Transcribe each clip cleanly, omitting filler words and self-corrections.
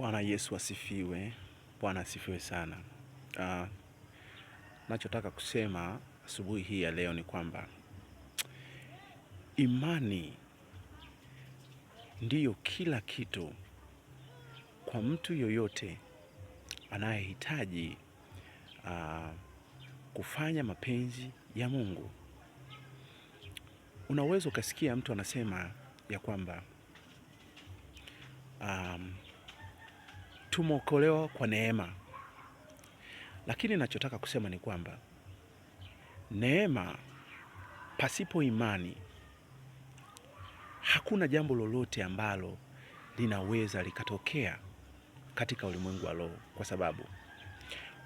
Bwana Yesu asifiwe. Bwana asifiwe sana. Uh, nachotaka kusema asubuhi hii ya leo ni kwamba imani ndiyo kila kitu kwa mtu yoyote anayehitaji kufanya mapenzi ya Mungu. Unaweza ukasikia mtu anasema ya kwamba tumeokolewa kwa neema, lakini nachotaka kusema ni kwamba neema pasipo imani hakuna jambo lolote ambalo linaweza likatokea katika ulimwengu wa roho, kwa sababu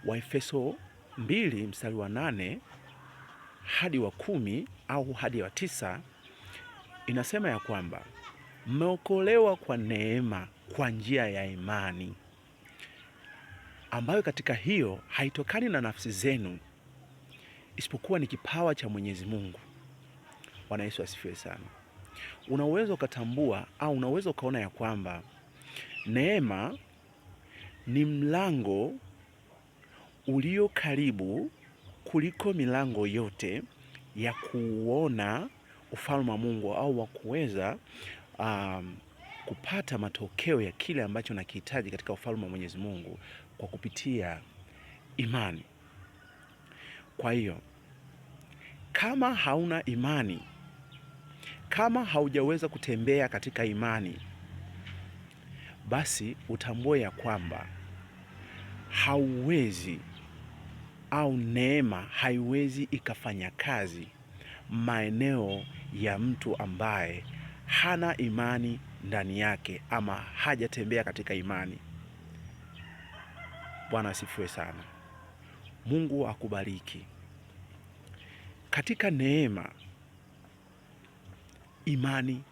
Waefeso 2 mstari wa 8 hadi wa 10 au hadi wa 9 inasema ya kwamba mmeokolewa kwa neema kwa njia ya imani, ambayo katika hiyo haitokani na nafsi zenu, isipokuwa ni kipawa cha Mwenyezi Mungu. Bwana Yesu asifiwe sana. Unaweza ukatambua au unaweza ukaona ya kwamba neema ni mlango ulio karibu kuliko milango yote ya kuona ufalme wa Mungu au wa kuweza kupata matokeo ya kile ambacho nakihitaji katika ufalme wa Mwenyezi Mungu kwa kupitia imani. Kwa hiyo kama hauna imani, kama haujaweza kutembea katika imani, basi utambue ya kwamba hauwezi au neema haiwezi ikafanya kazi maeneo ya mtu ambaye hana imani ndani yake ama hajatembea katika imani. Bwana asifiwe sana. Mungu akubariki. Katika neema, imani